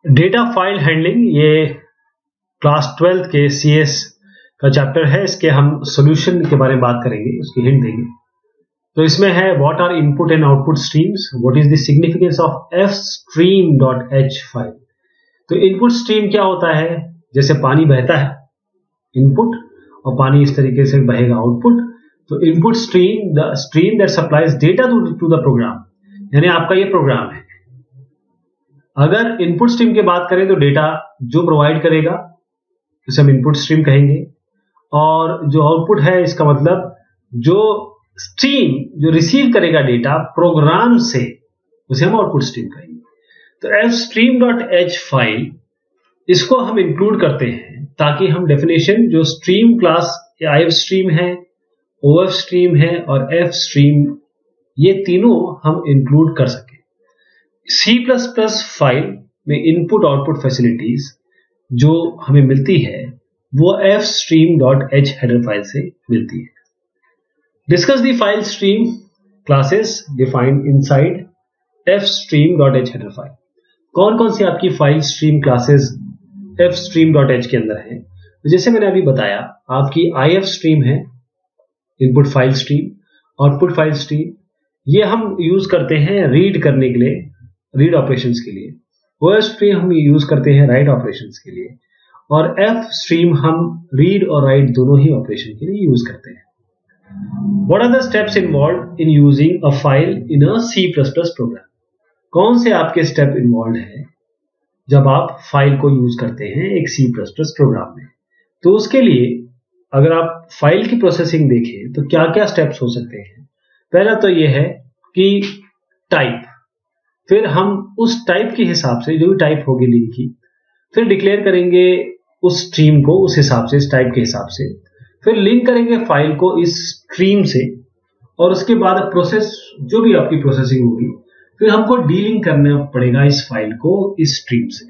Data file handling ये class 12 के CS का चैप्टर है। इसके हम सॉल्यूशन के बारे में बात करेंगे, उसकी हिंट देंगे। तो इसमें है what are input and output streams, what is the significance of fstream.h file. तो इनपुट स्ट्रीम क्या होता है? जैसे पानी बहता है इनपुट और पानी इस तरीके से बहेगा आउटपुट। तो input stream the stream that supplies data to the program, यानी आपका ये प्रोग्राम है। अगर इनपुट स्ट्रीम की बात करें तो डेटा जो प्रोवाइड करेगा उसे हम इनपुट स्ट्रीम कहेंगे, और जो आउटपुट है इसका मतलब जो स्ट्रीम जो रिसीव करेगा डेटा प्रोग्राम से उसे हम आउटपुट स्ट्रीम कहेंगे। तो fstream.h फाइल इसको हम इंक्लूड करते हैं ताकि हम डेफिनेशन जो स्ट्रीम क्लास if स्ट्रीम है, OF स्ट्रीम है और f स्ट्रीम, ये तीनों हम इंक्लूड कर सकें। C++ फाइल में इनपुट आउटपुट फैसिलिटीज जो हमें मिलती है वो fstream.h हेडर फाइल से मिलती है। Discuss the file stream classes defined inside fstream.h header file. कौन कौन सी आपकी फाइल स्ट्रीम क्लासेस fstream.h के अंदर है? तो जैसे मैंने अभी बताया, आपकी if स्ट्रीम है, input file stream, output file stream, ये हम यूज करते हैं रीड करने के लिए, रीड ऑपरेशंस के लिए। OF स्ट्रीम हम यूज करते हैं राइट ऑपरेशंस के लिए, और F स्ट्रीम हम रीड और राइट दोनों ही ऑपरेशन के लिए यूज करते हैं। What are the steps involved in using a file in a C++ program? कौन से आपके स्टेप इन्वॉल्व है जब आप फाइल को यूज करते हैं एक C++ प्रोग्राम में? तो उसके लिए अगर आप फाइल की प्रोसेसिंग देखें तो क्या क्या स्टेप्स हो सकते हैं। पहला तो यह है कि टाइप, फिर हम उस टाइप के हिसाब से, जो भी टाइप होगी लिंक की, फिर डिक्लेयर करेंगे उस स्ट्रीम को उस हिसाब से, इस टाइप के हिसाब से, फिर लिंक करेंगे फाइल को इस स्ट्रीम से, और उसके बाद प्रोसेस जो भी आपकी प्रोसेसिंग होगी, फिर हमको डीलिंक करना पड़ेगा इस फाइल को इस स्ट्रीम से।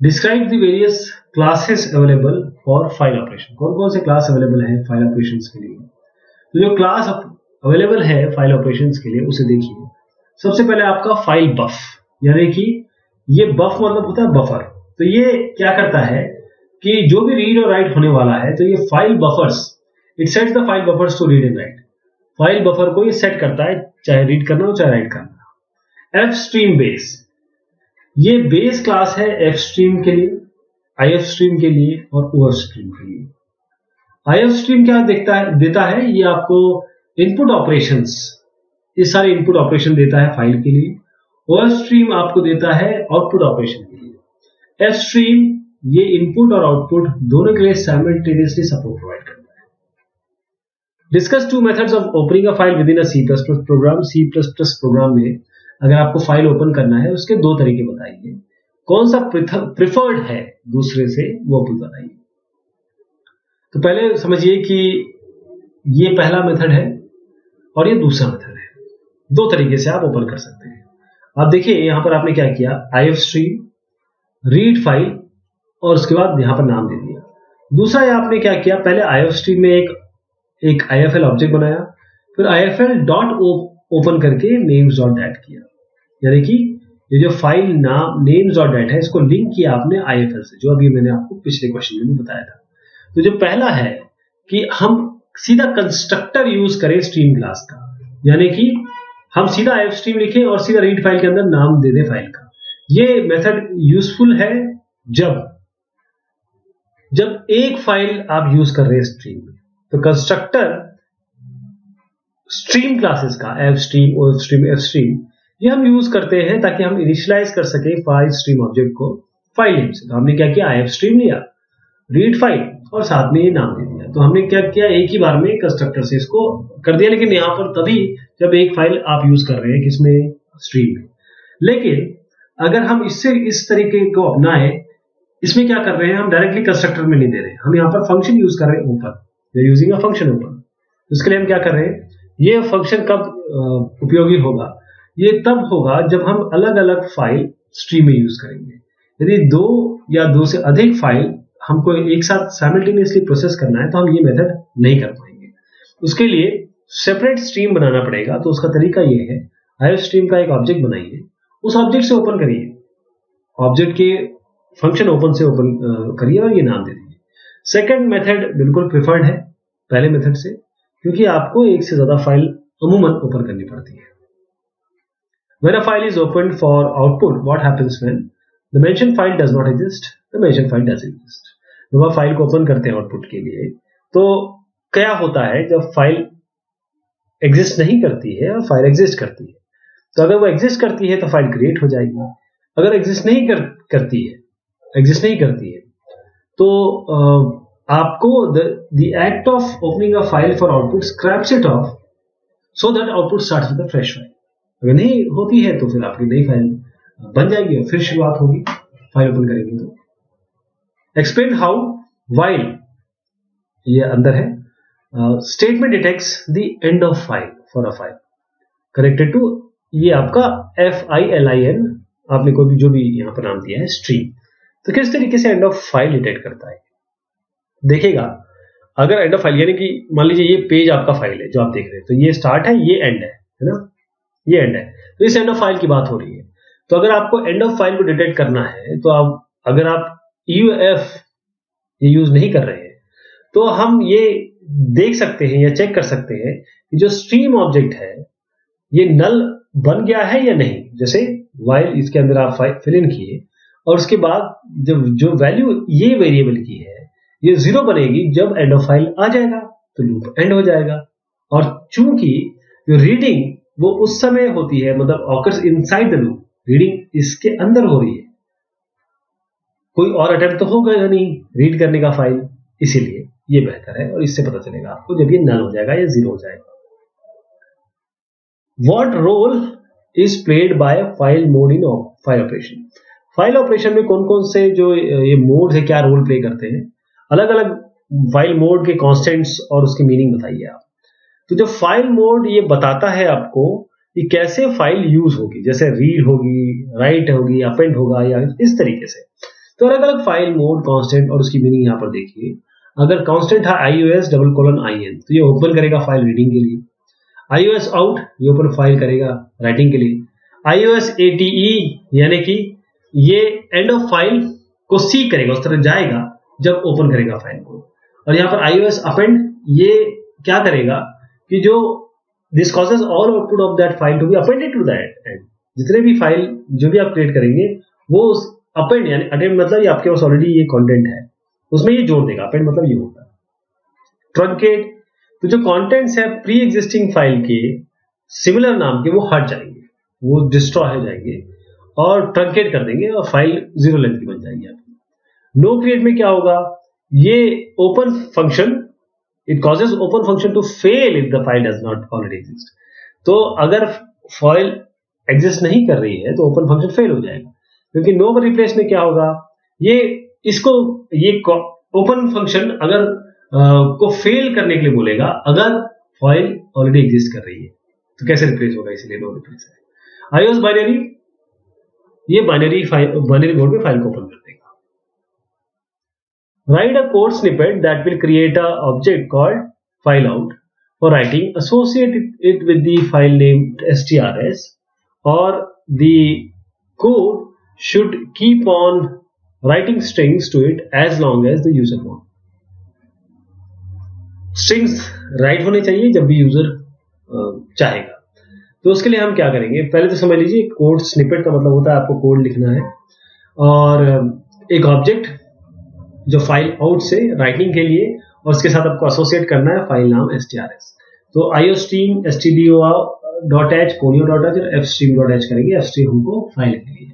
Describe the various classes available for file operation. कौन कौन से क्लास अवेलेबल है फाइल ऑपरेशंस के लिए? तो जो क्लास अवेलेबल है फाइल ऑपरेशंस के लिए उसे देखिए। सबसे पहले आपका फाइल बफ, यानी कि ये बफ मतलब होता है बफर। तो ये क्या करता है कि जो भी रीड और राइट होने वाला है, तो ये file buffers, it sets the file buffers to read and write. File buffer को ये सेट करता है, चाहे रीड करना हो चाहे राइट करना। F स्ट्रीम बेस, ये बेस क्लास है F स्ट्रीम के लिए, IF स्ट्रीम के लिए और OF स्ट्रीम के लिए। IF स्ट्रीम क्या देता है? ये आपको इनपुट ऑपरेशंस, ये सारे इनपुट ऑपरेशन देता है फाइल के लिए। OF स्ट्रीम आपको देता है आउटपुट ऑपरेशन के लिए। F स्ट्रीम ये इनपुट और आउटपुट दोनों के लिए साइमल्टेनियसली सपोर्ट प्रोवाइड करता है। Discuss two methods of opening a file within a C++ program. C++ program में अगर आपको फाइल ओपन करना है उसके दो तरीके बताइए। कौन सा प्रिफर्ड है दूसरे से, वो भी बताइए। तो पहले समझिए कि ये पहला मेथड है और ये दूसरा मेथड है। दो तरीके से आप ओपन कर सकते हैं। आप देखिए यहां पर आपने क्या किया, IF स्ट्रीम, रीड फाइल और उसके बाद यहां पर नाम दे दिया। दूसरा आपने क्या किया, पहले IF स्ट्रीम में एक IFL ऑब्जेक्ट बनाया, फिर IFL डॉट ओपन करके names.dat किया, यानी कि ये जो फाइल नाम names.dat है इसको लिंक किया आपने IFL से, जो अभी मैंने आपको पिछले क्वेश्चन में भी बताया था। तो जो पहला है कि हम सीधा कंस्ट्रक्टर यूज करें स्ट्रीम क्लास का, यानी कि हम सीधा IF स्ट्रीम लिखें और सीधा रीड फाइल के अंदर नाम दे दें फाइल का। ये मेथड यूजफुल है जब एक फाइल आप यूज कर रहे हैं स्ट्रीम में। तो कंस्ट्रक्टर स्ट्रीम क्लासेस का F stream, OF stream, F stream, ये हम यूज करते हैं ताकि हम इनिशियलाइज कर सके फाइल स्ट्रीम ऑब्जेक्ट को फाइल नेम से। तो हमने क्या किया, IF स्ट्रीम लिया, रीड फाइल और साथ में ये नाम दे दिया। तो हमने क्या किया, एक ही बार में कंस्ट्रक्टर से इसको कर दिया। लेकिन यहां पर तभी जब एक फाइल आप यूज कर रहे हैं किसमें, स्ट्रीम में। लेकिन अगर हम इससे इस तरीके को अपनाएं, इसमें क्या कर रहे हैं, हम डायरेक्टली कंस्ट्रक्टर में नहीं दे रहे हैं, हम यहाँ पर फंक्शन यूज कर रहे हैं open, using a function open. उसके लिए हम क्या कर रहे हैं, ये फंक्शन कब उपयोगी होगा, ये तब होगा जब हम अलग अलग फाइल स्ट्रीम में यूज करेंगे। यदि दो या दो से अधिक फाइल हमको एक साथ साइमल्टेनियसली प्रोसेस करना है तो हम ये मेथड नहीं कर पाएंगे। उसके लिए सेपरेट स्ट्रीम बनाना पड़ेगा। तो उसका तरीका ये है, IF स्ट्रीम का एक ऑब्जेक्ट बनाइए, उस ऑब्जेक्ट से ओपन करिए ऑब्जेक्ट के फंक्शन ओपन से ओपन करिए और ये नाम दे दीजिए। सेकंड मेथड बिल्कुल प्रिफर्ड है पहले मेथड से, क्योंकि आपको एक से ज्यादा फाइल अमूमन ओपन करनी पड़ती है। When a file is opened for output, what happens when the mentioned file does not exist? The mentioned file does exist. जब आप फाइल को ओपन करते हैं आउटपुट के लिए, तो क्या होता है जब फाइल एग्जिस्ट नहीं करती है और फाइल एग्जिस्ट करती है, तो अगर वो एग्जिस्ट करती है तो फाइल क्रिएट हो जाएगी। अगर एग्जिस्ट नहीं करती है तो आपको the act of opening a file for output scraps it off so that output starts with a fresh file. अगर नहीं होती है तो फिर आपकी नई फाइल बन जाएगी और फिर शुरुआत होगी फाइल ओपन करेंगे तो। एक्सप्लेन हाउ व्हाइल, ये अंदर है, statement detects the end of file for a file connected to, ये आपका FILIN, आपने कोई भी जो भी यहां पर नाम दिया है स्ट्रीम। तो किस तरीके से एंड ऑफ फाइल डिटेक्ट करता है देखिएगा। अगर एंड ऑफ फाइल यानी कि मान लीजिए ये पेज आपका फाइल है जो आप देख रहे हैं, तो ये स्टार्ट है, ये एंड है ना, ये एंड है, तो इस एंड ऑफ फाइल की बात हो रही है। तो अगर आपको एंड ऑफ फाइल को डिटेक्ट करना है तो अगर आप EUF ये यूज नहीं कर रहे हैं, तो हम ये देख सकते हैं या चेक कर सकते हैं कि जो स्ट्रीम ऑब्जेक्ट है ये नल बन गया है या नहीं। जैसे व्हाइल इसके अंदर आप फिल इन किए और उसके बाद जब जो वैल्यू ये वेरिएबल की है ये 0 बनेगी जब एंड ऑफ फाइल आ जाएगा तो लूप एंड हो जाएगा। और चूंकि जो रीडिंग वो उस समय होती है, मतलब occurs inside the loop, reading इसके अंदर हो रही है, कोई और अटेम्प्ट तो होगा नहीं रीड करने का फाइल, इसीलिए ये बेहतर है और इससे पता चलेगा आपको जब ये नल हो जाएगा या 0 हो जाएगा। What role is played by file mode in file operation? File operation में कौन कौन से जो ये मोड है क्या रोल प्ले करते हैं, अलग अलग फाइल मोड के कॉन्स्टेंट्स और उसकी मीनिंग बताइए आप। तो जो फाइल मोड ये बताता है आपको कि कैसे फाइल यूज होगी, जैसे रीड होगी, राइट होगी, अपेंड होगा या इस तरीके से। तो अलग अलग फाइल मोड कांस्टेंट और उसकी मीनिंग यहां पर देखिए। अगर कांस्टेंट है iOS::in तो ये ओपन करेगा फाइल रीडिंग के लिए, iOS out ये ओपन फाइल करेगा राइटिंग के लिए, iOS ATE यानी कि ये एंड ऑफ फाइल को सी करेगा, उस तरह जाएगा जब ओपन करेगा फाइल को। और यहाँ पर iOS append ये क्या करेगा कि जो this causes all output of that file to be appended to that end, जितने भी फाइल जो भी आप क्रिएट करेंगे वो उस अपेंड यानी अटेम्प्ट मतलब ये आपके पास ऑलरेडी ये कंटेंट है उसमें ये जोड़ देगा। अपेंड मतलब ये होता है। ट्रंकेट, तो जो कंटेंट्स है प्री एग्जिस्टिंग फाइल के सिमिलर नाम के वो हट जाएंगे, वो डिस्ट्रॉय हो जाएंगे और ट्रंकेट कर देंगे और फाइल 0 लेंथ की बन जाएगी आपकी। नो क्रिएट में क्या होगा, ये open function it causes open function to fail if the file does not already exist. तो अगर फाइल एग्जिस्ट नहीं कर रही है तो ओपन फंक्शन फेल हो जाएगा, क्योंकि नो रिप्लेस में क्या होगा, ये इसको ये ओपन फंक्शन अगर को फेल करने के लिए बोलेगा अगर फाइल ऑलरेडी एग्जिस्ट कर रही है, तो कैसे रिप्लेस होगा, इसलिए नो रिप्लेस है। iOS बाइनरी, ये बाइनरी मोड में फाइल को ओपन कर देगा। Write a code snippet that will create a object called fileout for writing. Associate it with the file name strs, or the code should keep on writing strings to it as long as the user wants. Strings write होने चाहिए जब भी user चाहेगा। तो उसके लिए हम क्या करेंगे, पहले तो समझ लीजिए कोड स्निपेट का मतलब होता है आपको कोड लिखना है और एक ऑब्जेक्ट जो फाइल आउट से राइटिंग के लिए और उसके साथ आपको एसोसिएट करना है फाइल नाम strs। तो iostream stdio.h conio.h और fstream.h करेंगे, fstream हमको फाइल के लिए।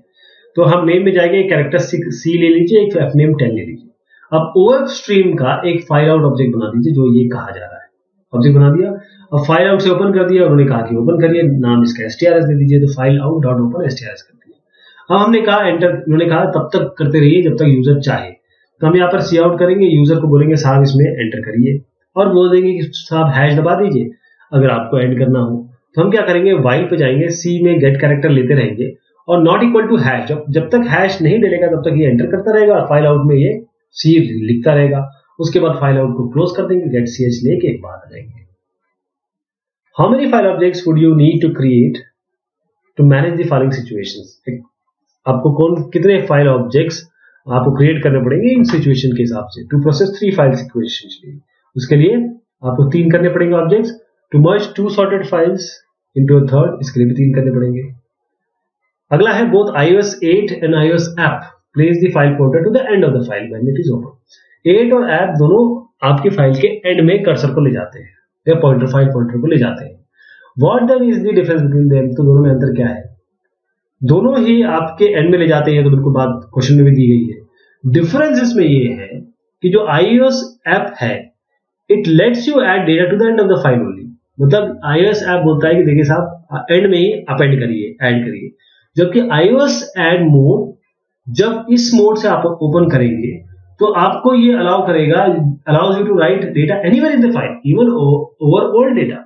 तो हम नेम में जाएंगे, कैरेक्टर C ले लीजिए, एक fname 10 ले लीजिए। अब OFStream का एक फाइल आउट ऑब्जेक्ट बना दीजिए जो ये कहा जा रहा है, ऑब्जेक्ट बना दिया। अब फाइल आउट से ओपन कर दिया, उन्होंने कहा कि ओपन करिए, नाम इसका strs दे दीजिए, तो file out dot open strs कर दिया। अब हमने कहा एंटर, उन्होंने कहा तब तक करते रहिए जब तक यूजर चाहे, तो हम यहाँ पर सी आउट करेंगे, यूजर को बोलेंगे साहब इसमें एंटर करिए और बोल देंगे कि साहब हैश दबा दीजिए अगर आपको एंड करना हो। तो हम क्या करेंगे, वाइल पे जाएंगे, सी में गेट कैरेक्टर लेते रहेंगे और नॉट इक्वल टू हैश, जब तक हैश नहीं डलेगा तब तक ये एंटर करता रहेगा और फाइल आउट में ये सी लिखता रहेगा। उसके बाद फाइल आउट को क्लोज कर देंगे, गेट ch लेके एक बात रहेंगे। How many file objects would you need to create to manage the following situations. आपको कितने फाइल ऑब्जेक्ट्स आपको क्रिएट करने पड़ेंगे इन सिचुएशन के हिसाब से। टू प्रोसेस 3 फाइल सिचुएशन, उसके लिए आपको 3 करने पड़ेंगे objects. To merge 2 sorted files into a third, इसके लिए भी 3 करने पड़ेंगे। अगला है both iOS 8 and iOS app place the file pointer to the end of the file when it is open. 8 और ऐप दोनों आपकी फाइल के एंड में कर्सर को ले जाते हैं या फाइल पॉइंटर को ले जाते हैं। What then is the difference between them, तो दोनों में अंतर क्या है? दोनों ही आपके एंड में ले जाते हैं, तो बिल्कुल बात क्वेश्चन में भी दी गई है। डिफरेंस इसमें ये है कि जो iOS ऐप है it lets you add data to the end of the file only. मतलब iOS ऐप बोलता है कि देखिए साहब एंड में ही अपेंड करिए, ऐड करिए, जबकि iOS ऐड मोड जब इस मोड से आप ओपन करेंगे तो आपको ये अलाउ करेगा, allows you to write data anywhere in the file even over old data.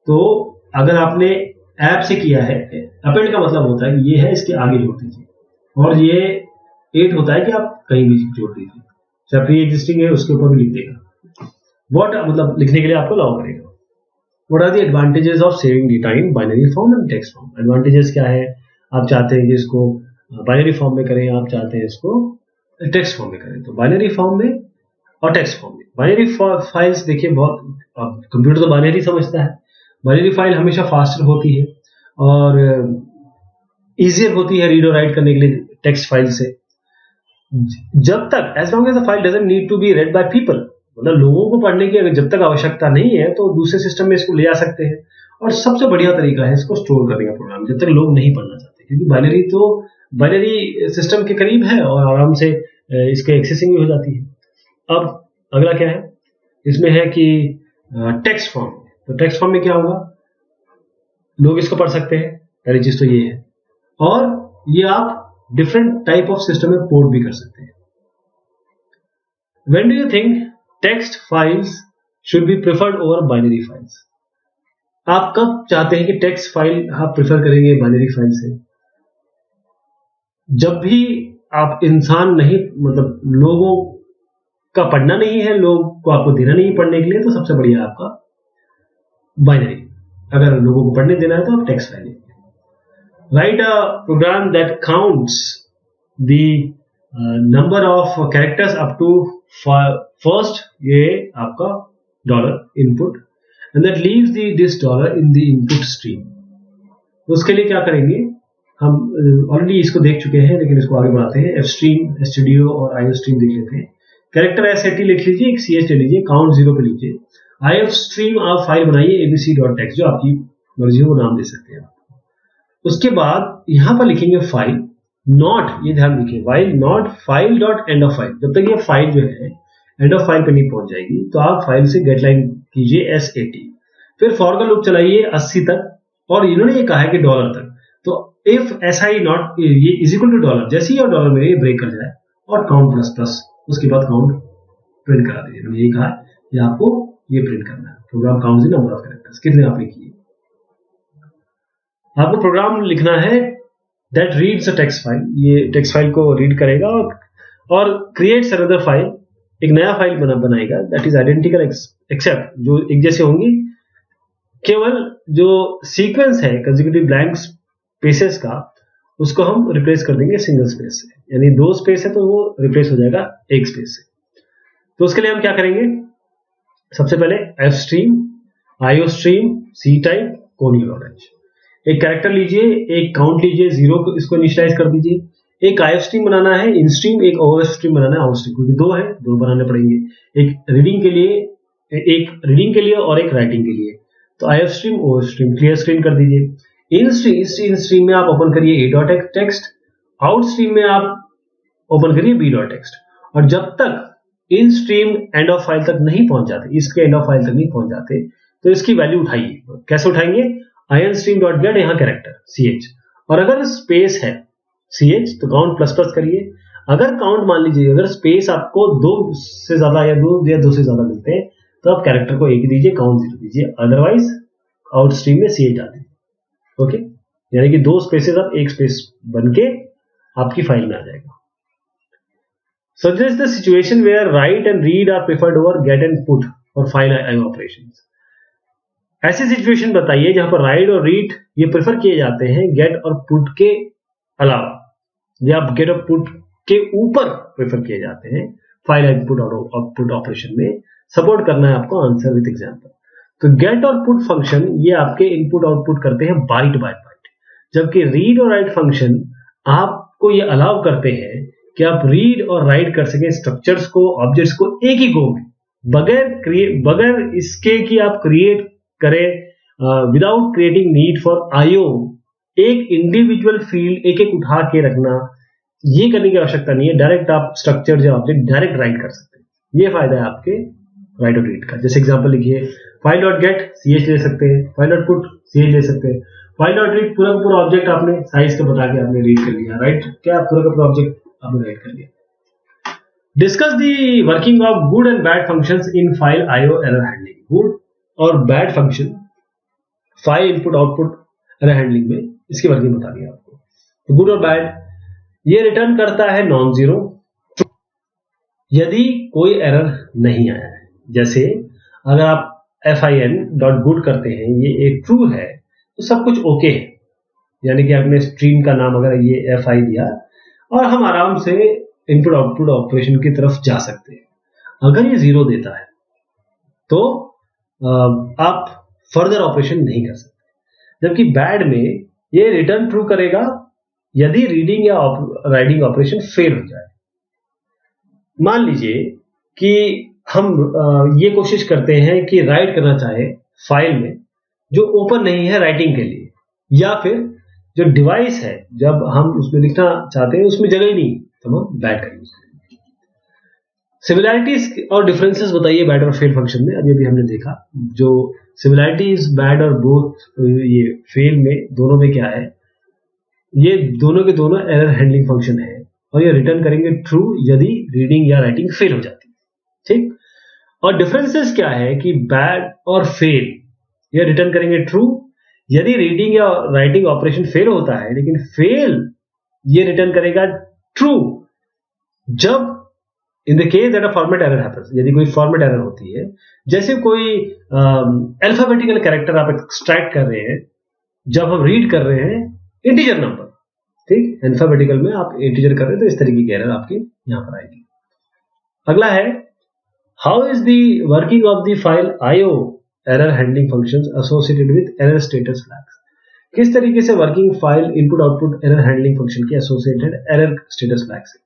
तो अगर आपने ऐप से किया है, अपेंड का मतलब होता है कि ये है इसके आगे जोड़ दीजिए, और ये 8 होता है कि आप कहीं भी जोड़ दीजिए, चाहे प्री एग्जिस्टिंग है उसके ऊपर भी लिख देगा। व्हाट मतलब लिखने के लिए आपको अलाउ करेगा। What are the advantages of saving data in binary form and text form? Advantages क्या है? आप चाहते हैं कि इसको बाइनरी फॉर्म में करें, आप चाहते हैं इसको टेक्स्ट फॉर्म में करें। तो बाइनरी फॉर्म में और टेक्स्ट फॉर्म में। बाइनरी फाइल्स देखिए बहुत, कंप्यूटर तो बाइनरी समझता है। बाइनरी फाइल हमेशा फास्टर होती है और इजियर होती है रीड और राइट करने के लिए टेक्स्ट फाइल से, जब तक as long as the file doesn't need to be read by people. मतलब लोगों को पढ़ने की अगर जब तक आवश्यकता नहीं है तो दूसरे सिस्टम में इसको ले जा सकते हैं। और सबसे बढ़िया तरीका है इसको स्टोर करने का प्रोग्राम, जब तक लोग नहीं पढ़ना चाहते, क्योंकि बाइनरी सिस्टम के करीब है और आराम से इसके एक्सेसिंग भी हो जाती है। अब अगला क्या है इसमें है कि टेक्स्ट फॉर्म। तो टेक्स्ट फॉर्म में क्या होगा, लोग इसको पढ़ सकते हैं, पहली चीज तो ये है, और ये आप डिफरेंट टाइप ऑफ सिस्टम में पोर्ट भी कर सकते हैं। When do you think text files should be preferred over binary files? आप कब चाहते हैं कि टेक्स्ट फाइल आप प्रेफर करेंगे बाइनरी फाइल से? जब भी आप इंसान नहीं, मतलब लोगों का पढ़ना नहीं है, लोग को आपको देना नहीं पढ़ने के लिए, तो सबसे बढ़िया आपका बाइनरी। अगर लोगों को पढ़ने देना है तो आप टेक्स्ट फाइल लेंगे। Write a program that counts the number of characters up to first, ये आपका dollar input, and that leaves this dollar in the input stream. तो उसके लिए क्या करेंगे, हम ऑलरेडी इसको देख चुके हैं लेकिन इसको आगे बढ़ाते हैं। एफ स्ट्रीम, स्टूडियो और आई स्ट्रीम देख लेते हैं। कैरेक्टर एस80 लिख लीजिए, एक सी एच ले लीजिए, काउंट 0 पे लीजिए। आई एफ स्ट्रीम आप फाइल बनाइए abc.txt, जो आपकी मर्जी हो वो नाम दे सकते हैं। उसके बाद यहां पर लिखेंगे फाइल नॉट, ये ध्यान रखिए, while not file dot and of file. जब तक ये फाइल जो है एंड ऑफ फाइल पे नहीं पहुंच जाएगी तो आप फाइल से गेट लाइन कीजिए S80, फिर फॉर का लूप चलाइए 80 तक, और इन्होंने ये कहा है कि $, तक। तो इफ SI नॉट ये इज इक्वल टू $, जैसे ही और डॉलर में ये ब्रेक कर जाए और काउंट प्लस प्लस, उसके बाद काउंट प्रिंट करा दीजिए। मैंने यही कहा कि आपको ये प्रिंट करना है। Program counts the number of characters, कितने आपने किए। आपको प्रोग्राम लिखना है that reads a text file, ये टेक्स्ट फाइल को रीड करेगा और क्रिएट्स अनदर फाइल, एक नया फाइल बनाएगा दैट इज आइडेंटिकल एक्सेप्ट, जो एक जैसे होंगी, केवल जो सीक्वेंस है कंसेक्यूटिव ब्लैंक स्पेसेस का, उसको हम रिप्लेस कर देंगे सिंगल स्पेस से। यानी 2 स्पेस है तो वो रिप्लेस हो जाएगा 1 स्पेस से। तो उसके लिए हम क्या करेंगे, सबसे पहले fstream, iostream, ctype, कोनियल ऑरेंज। एक कैरेक्टर लीजिए, एक काउंट लीजिए, 0 को इसको इनिशियलाइज कर दीजिए। एक आई स्ट्रीम बनाना है इन स्ट्रीम, एक ओवर स्ट्रीम बनाना है आउट स्ट्रीम, क्योंकि 2 है, 2 बनाने पड़ेंगे, एक रीडिंग के लिए और एक राइटिंग के लिए। तो I stream, over stream, clear screen कर दीजिए। इन स्ट्रीम में आप ओपन करिए a.text, आउट स्ट्रीम में आप ओपन करिए b.text। और जब तक इन स्ट्रीम एंड ऑफ फाइल तक नहीं पहुंच जाते, इसके एंड ऑफ फाइल तक नहीं पहुंच जाते, तो इसकी वैल्यू उठाइए। कैसे उठाएंगे, instream.get, यहाँ कैरेक्टर ch, और अगर स्पेस है ch तो काउंट प्लस प्लस करिए। अगर काउंट मान लीजिए, अगर स्पेस आपको 2 से ज्यादा या 2 से ज्यादा मिलते हैं तो आप कैरेक्टर को 1 दीजिए, काउंट 0 दीजिए, अदरवाइज आउट स्ट्रीम में ch डाल दीजिए। ओके, यानी कि 2 स्पेसेस आप 1 स्पेस बन के आपकी फाइल में आ जाएगा। So this is the situation where write and read are preferred over get and put for file IO operations. ऐसी सिचुएशन बताइए जहां पर राइट और रीड ये प्रेफर किए जाते हैं गेट और पुट के अलावा। या गेट और पुट के ऊपर प्रेफर किए जाते हैं फाइल इनपुट और आउटपुट ऑपरेशन में। सपोर्ट करना है आपको आंसर विद एग्जांपल। तो गेट और पुट फंक्शन ये आपके इनपुट आउटपुट करते हैं बाइट बाय बाइट, जबकि रीड और राइट फंक्शन आपको ये अलाउ करते हैं कि आप रीड और राइट कर सकें स्ट्रक्चर्स को, ऑब्जेक्ट्स को एक ही गो में, बगैर इसके कि आप क्रिएट करें without creating need for IO. एक इंडिविजुअल फील्ड एक एक उठा के रखना, ये करने की आवश्यकता नहीं है। डायरेक्ट आप स्ट्रक्चर या ऑब्जेक्ट डायरेक्ट राइट कर सकते हैं। ये फायदा है आपके राइट और रीड का। जैसे एग्जांपल लिखिए, फाइल डॉट गेट ch ले सकते हैं, फाइल डॉट पुट ch ले सकते हैं, फाइल डॉट रीड पूरा का पूरा ऑब्जेक्ट आपने साइज का बता के आपने रीड कर लिया, राइट क्या पूरा का पूरा ऑब्जेक्ट आपने राइट कर लिया। Discuss the working of good and bad functions in file IO error handling. Good और bad function file input output error handling में इसकी वर्किंग बता दी आपको। तो गुड और बैड, ये रिटर्न करता है नॉन जीरो यदि कोई एरर नहीं आया है। जैसे अगर आप fin.good करते हैं, ये एक ट्रू है तो सब कुछ ओके है, यानी कि आपने स्ट्रीम का नाम अगर ये fi दिया और हम आराम से इनपुट आउटपुट ऑपरेशन की तरफ जा सकते हैं। अगर ये जीरो देता है तो आप फर्दर ऑपरेशन नहीं कर सकते। जबकि बैड में ये रिटर्न ट्रू करेगा यदि रीडिंग या राइटिंग ऑपरेशन फेल हो जाए। मान लीजिए कि हम ये कोशिश करते हैं कि राइट करना चाहे फाइल में जो ओपन नहीं है राइटिंग के लिए, या फिर जो डिवाइस है जब हम उसमें लिखना चाहते हैं उसमें जगह ही नहीं, तो हम बैड का यूज करेंगे। सिमिलैरिटीज और डिफरेंसेस बताइए बैड और फेल फंक्शन में। अभी हमने देखा जो सिमिलैरिटीज बैड और बोथ ये फेल में, दोनों में क्या है, ये दोनों के दोनों एरर हैंडलिंग फंक्शन है और ये रिटर्न करेंगे ट्रू यदि रीडिंग या राइटिंग फेल हो जाती है। ठीक, और डिफरेंसेस क्या है कि बैड और फेल ये रिटर्न करेंगे ट्रू यदि रीडिंग या राइटिंग ऑपरेशन फेल होता है, लेकिन फेल ये रिटर्न करेगा ट्रू जब in the case that a format error happens, यदि कोई फॉर्मेट एरर होती है। जैसे कोई अल्फाबेटिकल कैरेक्टर आप एक्सट्रैक्ट कर रहे हैं, जब हम रीड कर रहे हैं इंटीजर नंबर, ठीक, अल्फाबेटिकल में आप इंटीजर कर रहे हैं तो इस तरीके की एरर आपकी यहां पर आएगी। अगला है how is the working of the file IO error handling functions associated with error status flags. किस तरीके से working file input output error handling function की एसोसिएटेड एरर स्टेटस फ्लैग्स है।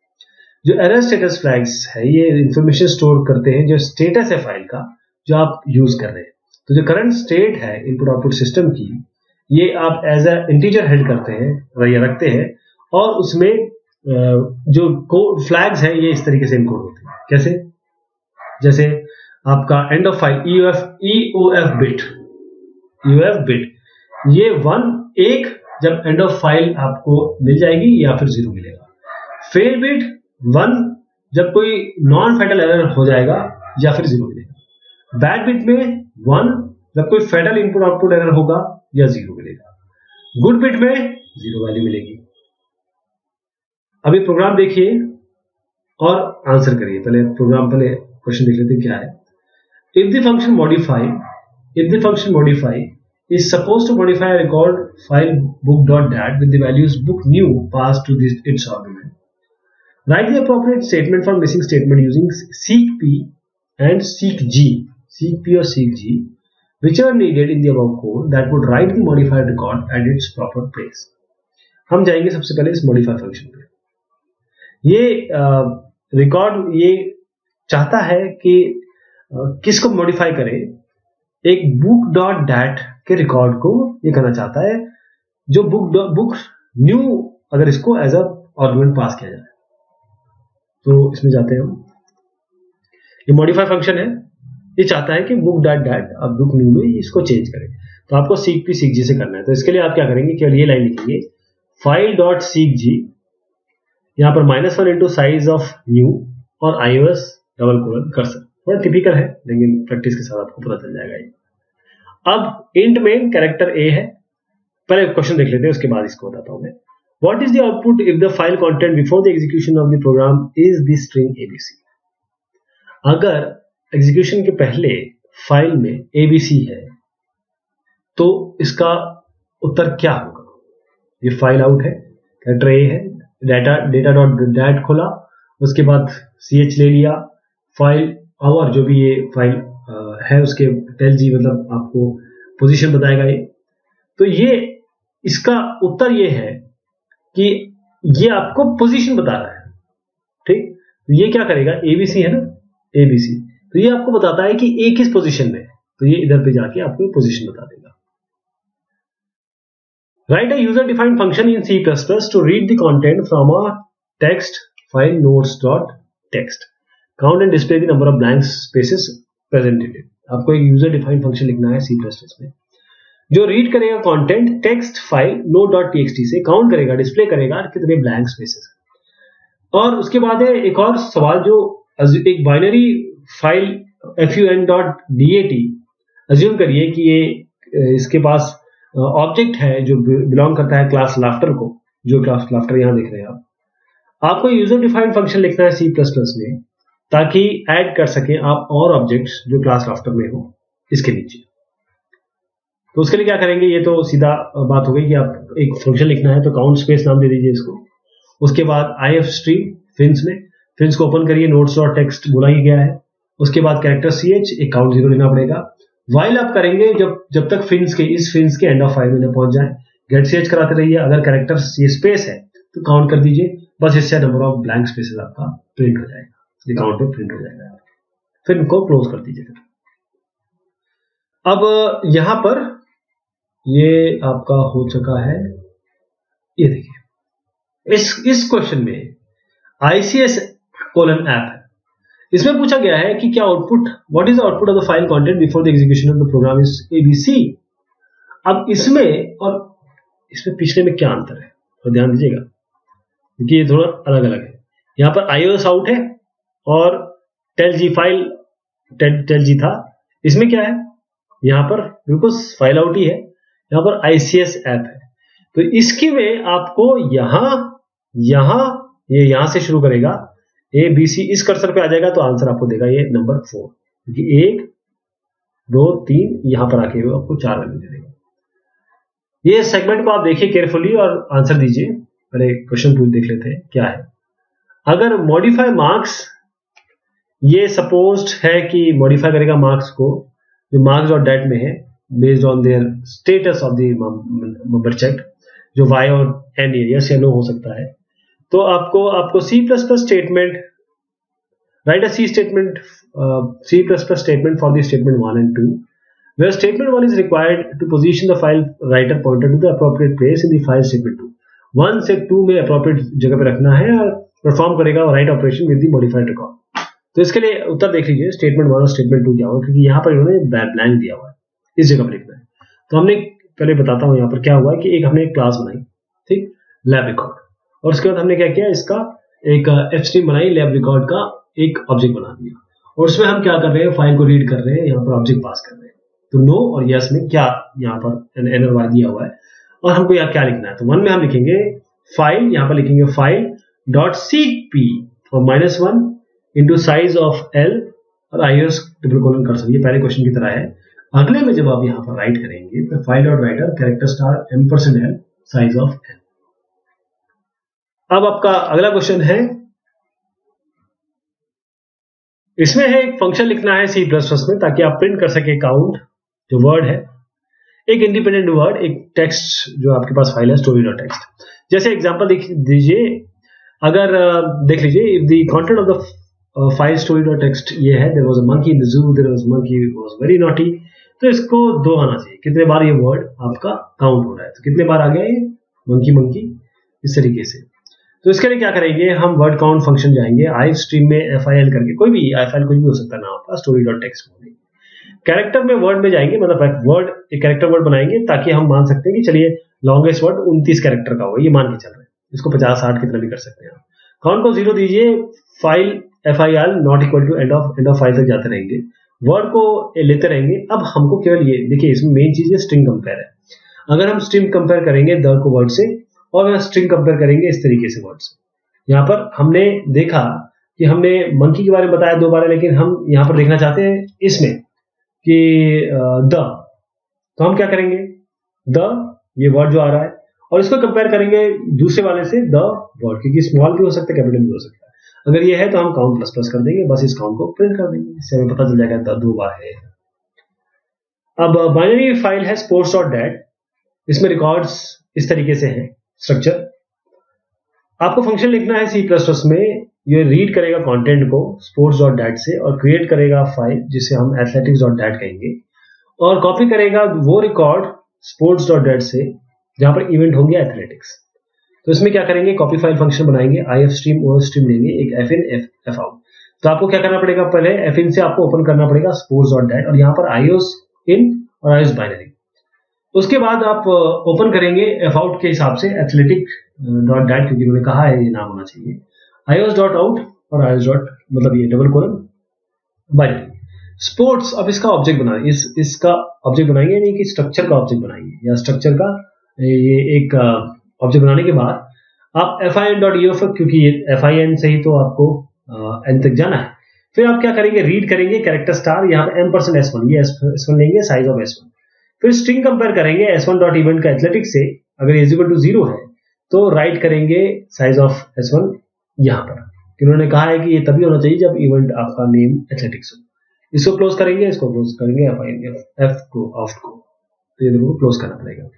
जो एरर स्टेटस फ्लैग्स है ये इंफॉर्मेशन स्टोर करते हैं जो स्टेटस है फाइल का जो आप यूज कर रहे हैं। तो जो करंट स्टेट है इनपुट आउटपुट सिस्टम की, ये आप एज ए इंटीजर हेड करते हैं या रखते हैं, और उसमें जो कोड फ्लैग्स हैं ये इस तरीके से इनकोड होते हैं। कैसे? जैसे आपका and of file EOF bit, ये 1 जब एंड ऑफ फाइल आपको मिल जाएगी या फिर 0 मिलेगा। फेल बिट 1 जब कोई नॉन फैटल एरर हो जाएगा या फिर 0 मिलेगा। बैड बिट में 1 जब कोई फैटल इनपुट आउटपुट एरर होगा या 0 मिलेगा। गुड बिट में 0 वैल्यू मिलेगी। अभी प्रोग्राम देखिए और आंसर करिए। पहले क्वेश्चन देख लेते हैं क्या है। If the function modify is supposed to modify a record file book.dat with the values book new passed to its argument. Write the appropriate statement for missing statement using seek p and seek p or seek g, which are needed in the above code that would write the modified record at its proper place. हम जाएंगे सबसे पहले इस modify function पे। ये record ये चाहता है कि किसको मॉडिफाई करे, एक book.dat के रिकॉर्ड को ये करना चाहता है जो बुक न्यू अगर इसको एज अ आर्गुमेंट पास किया जाए। तो इसमें जाते हैं हम, ये मॉडिफाई फंक्शन है, ये चाहता है कि book.dat अब बुक न्यू में इसको चेंज करें। तो आपको seek p seek g से करना है। तो इसके लिए आप क्या करेंगे, केवल ये लाइन लिखेंगे file.seekg, यहाँ पर -1 इंटू साइज ऑफ न्यू और iOS कर्सर। थोड़ा टिपिकल है लेकिन प्रैक्टिस के साथ आपको पता चल जाएगा ये। अब इंट में कैरेक्टर ए है। पहले क्वेश्चन देख लेते हैं उसके बाद इसको बताता हूं मैं। What is the output if the file content before the execution of the program is the string A B C. अगर एग्जीक्यूशन के पहले फाइल में एबीसी है तो इसका उत्तर क्या होगा। ये फाइल आउट है, कैरेक्टर ए है, डाटा डेटा डॉट डैट खोला, उसके बाद ch ले लिया, फाइल और जो भी ये फाइल है उसके टेल जी मतलब आपको पोजीशन बताएगा ये। तो ये इसका उत्तर ये है कि ये आपको पोजीशन बता रहा है, ठीक। तो ये क्या करेगा, एबीसी है ना, एबीसी, तो ये आपको बताता है कि ए किस पोजीशन में है, तो ये इधर पे जाके आपको पोजीशन बता देगा। Write a user defined function in C++ to read the content from a text file notes.txt, count and display the number of blank spaces present in it. आपको एक यूजर डिफाइंड फंक्शन लिखना है C++ में जो read करेगा content text file note.txt से, count करेगा, display करेगा कितने ब्लैंक स्पेसेस। और उसके बाद है एक और सवाल, जो एक बाइनरी फाइल fun.dat, अज्यूम करिए कि ये इसके पास ऑब्जेक्ट है जो बिलोंग करता है क्लास लाफ्टर को, जो क्लास लाफ्टर यहां देख रहे हैं आप। आपको यूजर डिफाइंड फंक्शन लिखना है C++ में ताकि ऐड कर सके आप और ऑब्जेक्ट्स जो क्लास लाफ्टर में हो इसके नीचे। तो उसके लिए क्या करेंगे, ये तो सीधा बात हो गई कि आप एक फंक्शन लिखना है तो काउंट स्पेस नाम दे दीजिए इसको। उसके बाद ifstream फिन्स में, फिन्स को ओपन करिए, notes.txt बोला ही गया है। उसके बाद कैरेक्टर ch, एक काउंट 0 लेना पड़ेगा। वाइल आप करेंगे जब तक फिन्स के एंड ऑफ फाइल में पहुंच जाए। गेट ch कराते रहिए, अगर कैरेक्टर ये स्पेस है तो काउंट कर दीजिए, बस इससे नंबर ऑफ ब्लैंक स्पेसेस आपका प्रिंट हो जाएगा, ये काउंट में प्रिंट हो जाएगा। फिर इनको क्लोज कर दीजिए। अब यहां पर ये आपका हो चुका है, ये देखिए इस क्वेश्चन में ICS:app है। इसमें पूछा गया है कि क्या output, what is the output of the file content before the execution of the program is ABC। अब इसमें और इसमें पिछले में क्या अंतर है, तो ध्यान दीजिएगा क्योंकि ये थोड़ा अलग अलग है। यहां पर iOS आउट है और टेल फाइल टेल था। इसमें क्या है, यहां पर बिल्कुल फाइल आउट ही है, यहां पर ICS:app है। तो इसके में आपको यहां से शुरू करेगा, ABC इस कर्सर पे आ जाएगा तो आंसर आपको देगा ये नंबर 4, क्योंकि 1 2 3 यहां पर आके आपको 4 वैल्यू दे देगा। ये सेगमेंट को आप देखिए केयरफुली और आंसर दीजिए। पहले क्वेश्चन पूछ देख लेते हैं क्या है। अगर मॉडिफाई मार्क्स, ये सपोज्ड है कि मॉडिफाई करेगा मार्क्स को जो मार्क्स और डेट में है based on their status of the member check, जो y और n यस या नो हो सकता है। तो आपको C++ statement, write a C++ statement for the statement 1 and 2 where statement 1 is required to position the file writer pointer to the appropriate place in the file statement 2। 1 से 2 में appropriate जगह पे रखना है और परफॉर्म करेगा write operation with the modified record. तो इसके लिए उत्तर देख लीजिए स्टेटमेंट 1 और स्टेटमेंट 2 क्या होगा, क्योंकि यहाँ पर इन्होंने ब्लैंक दिया हुआ है, इस जगह पर लिखना है। तो हमने पहले बताता हूँ यहाँ पर क्या हुआ कि एक हमने एक क्लास बनाई, ठीक, लैब रिकॉर्ड, और उसके बाद हमने क्या किया, इसका एक fstream बनाई, लैब रिकॉर्ड का एक ऑब्जेक्ट बना दिया, और उसमें हम क्या कर रहे हैं, फाइल को रीड कर रहे हैं, यहाँ पर ऑब्जेक्ट पास कर रहे हैं। तो नो और यस में क्या यहाँ पर एरर दिया हुआ है और हमको यहाँ क्या लिखना है। तो 1 में हम लिखेंगे फाइल, यहाँ पर लिखेंगे फाइल डॉट cp और -1 इंटू साइज ऑफ l और iOS डबल कोलन कर सकते, पहले क्वेश्चन की तरह है। अगले में जब आप यहाँ पर राइट करेंगे तो file dot writer character star $l size of l। अब आपका अगला क्वेश्चन है, इसमें है एक फंक्शन लिखना है C++ में ताकि आप प्रिंट कर सके काउंट, जो वर्ड है, एक इंडिपेंडेंट वर्ड, एक टेक्स्ट जो आपके पास फाइल है story.txt। जैसे एग्जांपल देख दीजिए, अगर देख लीजिए if the content of the file story.txt ये है, there was a monkey in the zoo, there was monkey was very naughty, तो इसको 2 आना चाहिए। कितने बार ये वर्ड आपका काउंट हो रहा है, तो कितने बार आ गया ये मंकी मंकी, इस तरीके से। तो इसके लिए क्या करेंगे, हम वर्ड काउंट फंक्शन जाएंगे, ifstream में fil करके, कोई भी file कुछ भी हो सकता है ना आपका, story.txt में कैरेक्टर में वर्ड में जाएंगे, मतलब वर्ड एक कैरेक्टर वर्ड बनाएंगे ताकि हम मान सकते हैं कि चलिए लॉन्गेस्ट वर्ड 29 कैरेक्टर का होगा, ये मान के चल रहे हैं, इसको 50-60 कितना भी कर सकते हैं। काउंट को 0 दीजिए, file fil not equal to end of file तक जाते रहेंगे, वर्ड को लेते रहेंगे। अब हमको केवल ये देखिए, इसमें मेन चीज है स्ट्रिंग कंपेयर है। अगर हम स्ट्रिंग कंपेयर करेंगे द को वर्ड से और स्ट्रिंग कंपेयर करेंगे इस तरीके से वर्ड से, यहाँ पर हमने देखा कि हमने मंकी के बारे में बताया 2 बार, लेकिन हम यहाँ पर देखना चाहते हैं इसमें कि द, तो हम क्या करेंगे, द ये वर्ड जो आ रहा है और इसको कंपेयर करेंगे दूसरे वाले से द वर्ड, क्योंकि स्मॉल भी हो सकता है कैपिटल भी हो सकता है। अगर ये है तो हम काउंट प्लस प्लस कर देंगे, बस इस काउंट को प्रिंट कर देंगे, इससे हमें पता चल जाएगा 2 बार है। अब बाइनरी फाइल है sports.dat, इसमें रिकॉर्ड्स इस तरीके से है स्ट्रक्चर। आपको फंक्शन लिखना है C++ में, ये रीड करेगा कंटेंट को sports.dat से और क्रिएट करेगा फाइल जिसे हम athletics.dat कहेंगे, और कॉपी करेगा वो रिकॉर्ड sports.dat से जहां पर इवेंट होंगे एथलेटिक्स। तो इसमें क्या करेंगे, कॉपी फाइल फंक्शन बनाएंगे, ifstream ostream लेंगे, एक fin fout। तो आपको क्या करना पड़ेगा, पहले fin से आपको ओपन करना पड़ेगा sports.dat और यहाँ पर ios in और ios binary। उसके बाद आप ओपन करेंगे fout के हिसाब से athletic.dat, क्योंकि उन्होंने कहा है ये नाम होना चाहिए, ios.out और ios. मतलब ये डबल कोलन बाइनरी स्पोर्ट्स। अब इसका ऑब्जेक्ट बनाएंगे, इसका ऑब्जेक्ट बनाएंगे, यानी कि स्ट्रक्चर का ऑब्जेक्ट बनाएंगे, या स्ट्रक्चर का ये एक ऑब्जेक्ट बनाने के बाद आप fin.ef, क्योंकि ये fin से ही तो आपको n तक जाना है, फिर आप क्या करेंगे, रीड करेंगे कैरेक्टर स्टार, यहाँ पर m%s1, ये s1 लेंगे, साइज ऑफ s1, फिर स्ट्रिंग कंपेयर करेंगे s1.event का एथलेटिक से, अगर इज इक्वल टू 0 है तो राइट करेंगे साइज ऑफ s1 यहाँ पर, उन्होंने कहा है कि ये तभी होना चाहिए जब इवेंट आपका नेम एथलेटिक्स हो। इसको क्लोज करेंगे, इसको क्लोज करेंगे, f को ऑफ को, तो ये दोनों को क्लोज करना पड़ेगा।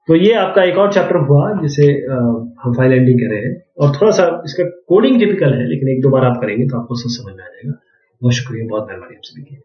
तो ये आपका एक और चैप्टर हुआ जिसे हम फाइल एंडिंग कर रहे हैं, और थोड़ा सा इसका कोडिंग टिपिकल है, लेकिन 1-2 बार आप करेंगे तो आपको सब समझ में आ जाएगा। बहुत शुक्रिया, बहुत मेहरबानी आप सभी की।